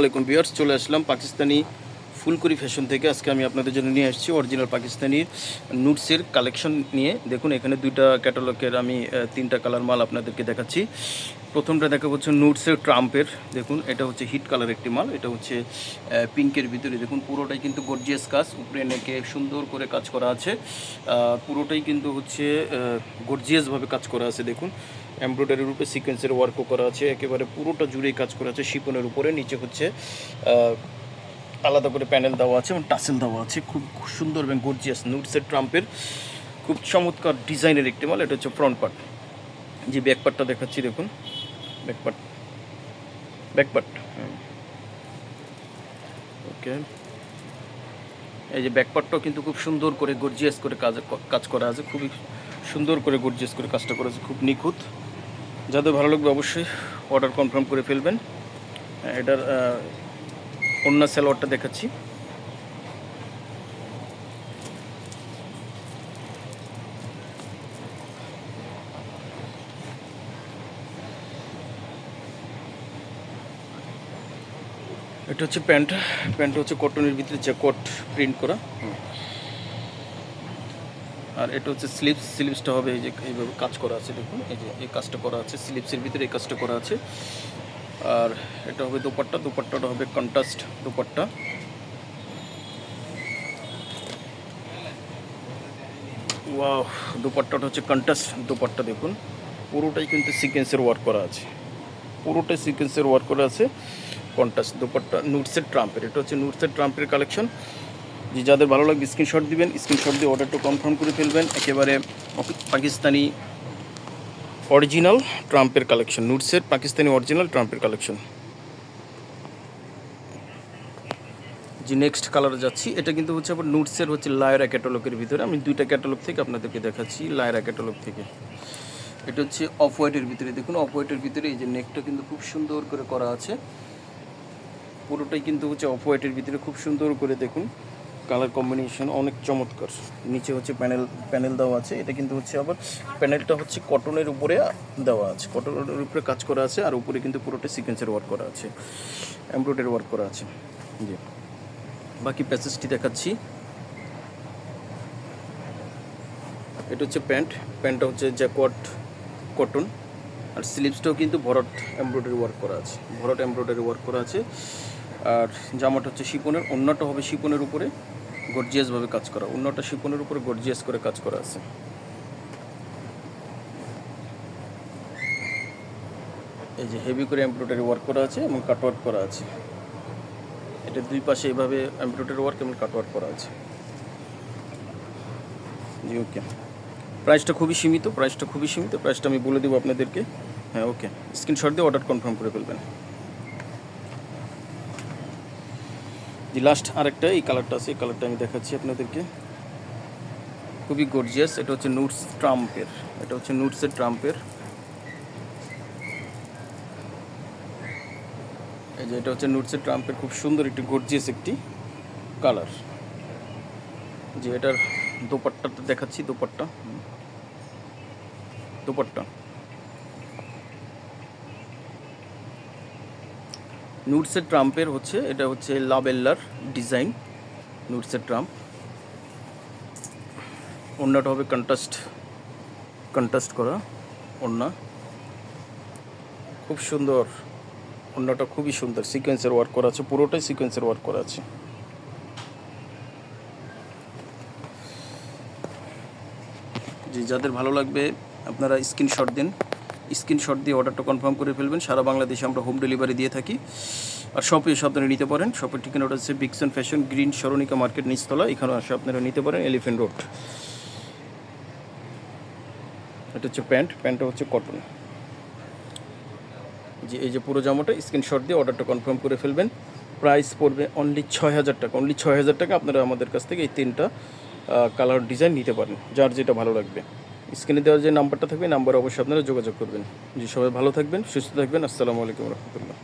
আসসালামাইকুম ভিউয়ার্স, চলে আসলাম পাকিস্তানি ফুলকড়ি ফ্যাশন থেকে। আজকে আমি আপনাদের জন্য নিয়ে আসছি অরিজিনাল পাকিস্তানি নুটসের কালেকশন নিয়ে। দেখুন এখানে দুইটা ক্যাটালগের আমি তিনটা কালার মাল আপনাদেরকে দেখাচ্ছি। প্রথমটা দেখা হচ্ছে নুটসের ট্রাম্পের। দেখুন এটা হচ্ছে হিট কালার একটি মাল, এটা হচ্ছে পিঙ্কের ভিতরে। দেখুন পুরোটাই কিন্তু গর্জিয়াস কাজ, উপরে নেকে সুন্দর করে কাজ করা আছে। পুরোটাই কিন্তু হচ্ছে গর্জিয়াসভাবে কাজ করা আছে। দেখুন এমব্রয়ডারির উপরে সিকোয়েন্সের ওয়ার্কও করা আছে, একেবারে পুরোটা জুড়েই কাজ করা আছে। শিপনের উপরে নিচে হচ্ছে আলাদা করে প্যানেল দেওয়া আছে এবং টাসেল দেওয়া আছে। খুব সুন্দর এবং গর্জিয়াস নুটসের ট্রাম্পের খুব চমৎকার ডিজাইনের একটি মাল। এটা হচ্ছে ফ্রন্ট পার্ট। যে ব্যাক পার্টটা দেখাচ্ছি, দেখুন ব্যাক পার্ট ওকে। এই যে ব্যাক পার্টটাও কিন্তু খুব সুন্দর করে গর্জিয়াস করে কাজ করা আছে, খুবই সুন্দর করে গর্জিয়াস করে কাজটা করা আছে, খুব নিখুঁত। যাদের ভালো লাগবে অবশ্যই অর্ডার কনফার্ম করে ফেলবেন। এটার অন্য সালোয়ারটা দেখাচ্ছি। এটা হচ্ছে প্যান্টটা হচ্ছে কটনের ভিতরে জ্যাকট প্রিন্ট করা। আর এটা হচ্ছে স্লিভসটা হবে এই যে এইভাবে কাজ করা আছে। দেখুন এই যে এই কাজটা করা আছে, স্লিভসের ভিতরে এই কাজটা করা আছে। আর এটা হবে দোপাট্টাটা হবে কন্ট্রাস্ট দোপাট্টা। ওয়াও, দোপাট্টাটা হচ্ছে কন্ট্রাস্ট দোপাট্টা। দেখুন পুরোটাই কিন্তু সিকোয়েন্সের ওয়ার্ক করা আছে, পুরোটাই সিকোয়েন্সের ওয়ার্ক করা আছে। কন্ট্রাস্ট দোপাট্টা নুটসের ট্রাম্পের। এটা হচ্ছে নুটসের ট্রাম্পের কালেকশন। যে যাদের ভালো লাগবে স্ক্রিনশট দিবেন, স্ক্রিনশট দিয়ে অর্ডারটা কনফার্ম করে ফেলবেন। একেবারে পাকিস্তানি অরিজিনাল ট্রাম্পের কালেকশন, নুটসের পাকিস্তানি অরিজিনাল ট্রাম্পের কালেকশন। যে নেক্সট কালারে যাচ্ছি, এটা কিন্তু হচ্ছে আবার নুটসের হচ্ছে লায়রা ক্যাটালগের ভিতরে। আমি দুইটা ক্যাটালগ থেকে আপনাদেরকে দেখাচ্ছি, লায়রা ক্যাটালগ থেকে। এটা হচ্ছে অফ হোয়াইটের ভিতরে। দেখুন অফ হোয়াইটের ভিতরে এই যে নেকটা কিন্তু খুব সুন্দর করে করা আছে, পুরোটাই কিন্তু হচ্ছে অফ হোয়াইটের ভিতরে খুব সুন্দর করে। দেখুন কালার কম্বিনেশন অনেক চমৎকার। নিচে হচ্ছে প্যানেল দেওয়া আছে। এটা কিন্তু হচ্ছে আবার প্যানেলটা হচ্ছে কটনের উপরে দেওয়া আছে, কটনের উপরে কাজ করা আছে। আর উপরে কিন্তু পুরোটা সিকোয়েন্সের ওয়ার্ক করা আছে, এমব্রয়ডারি ওয়ার্ক করা আছে। জি, বাকি প্যাসেজটি দেখাচ্ছি। এটা হচ্ছে প্যান্টটা হচ্ছে জ্যাকওয়ার্ড কটন। আর স্লিভসটাও কিন্তু ভরট এমব্রয়ডারি ওয়ার্ক করা আছে, ভরট এমব্রয়ডারি ওয়ার্ক করা আছে। আর জামাটা হচ্ছে শিপনের, ওন্নাটা হবে শিপনের উপরে গর্জিয়াসভাবে কাজ করা। ওন্নাটা শিপনের উপরে গর্জিয়াস করে কাজ করা আছে। এই যে হেভি করে এমব্রয়ডারি ওয়ার্ক করা আছে এবং কাটওয়ার্ক করা আছে। এটা দুই পাশে এইভাবে এমব্রয়ডারি ওয়ার্ক এবং কাটওয়ার্ক করা আছে। জি ওকে, প্রাইসটা খুবই সীমিত, প্রাইসটা আমি বলে দেবো আপনাদেরকে। হ্যাঁ ওকে, স্ক্রিনশট দিয়ে অর্ডার কনফার্ম করে ফেলবেন। যে লাস্ট আরেকটা এই কালারটা আছে, এই কালারটা আমি দেখাচ্ছি আপনাদেরকে, খুবই গর্জিয়াস। এটা হচ্ছে নুটসের ট্রাম্পের। এই যে এটা হচ্ছে নুটসের ট্রাম্পের, খুব সুন্দর একটি গর্জিয়াস একটি কালার। যে এটার দোপাট্টাটা দেখাচ্ছি, দোপাট্টা নুটসের ট্রাম্পের হচ্ছে, এটা হচ্ছে লাবেল্লার ডিজাইন নুটসের ট্রাম্প। ওড়নাটা হবে কন্ট্রাস্ট করা ওড়না, খুব সুন্দর। ওড়নাটা খুবই সুন্দর, সিকোয়েন্সের ওয়ার্ক করা আছে, পুরোটাই সিকোয়েন্সের ওয়ার্ক করা আছে। যে যাদের ভালো লাগবে আপনারা স্ক্রিনশট দিন, স্ক্রিনশট দিয়ে অর্ডারটা কনফার্ম করে ফেলবেন। সারা বাংলাদেশে আমরা হোম ডেলিভারি দিয়ে থাকি। আর শপে এসে আপনারা নিতে পারেন। শপের ঠিকানাটা হচ্ছে বিক্সন ফ্যাশন, গ্রিন সরণিকা মার্কেট নিচতলা। এখানে আসে আপনারা নিতে পারেন, এলিফেন্ট রোড। এটা হচ্ছে প্যান্টটা হচ্ছে কটন। যে এই যে পুরো জামাটা স্ক্রিনশট দিয়ে অর্ডারটা কনফার্ম করে ফেলবেন। প্রাইস পড়বে অনলি ৬,০০০ টাকা। অনলি ৬,০০০ টাকা আপনারা আমাদের কাছ থেকে এই তিনটা কালার ডিজাইন নিতে পারেন, যার যেটা ভালো লাগবে। স্ক্রিনে দেওয়ার যে নাম্বারটা থাকবে, নাম্বারে অবশ্যই আপনারা যোগাযোগ করবেন। যে সবাই ভালো থাকবেন, সুস্থ থাকবেন। আসসালামু আলাইকুম রহমতুল্লাহ।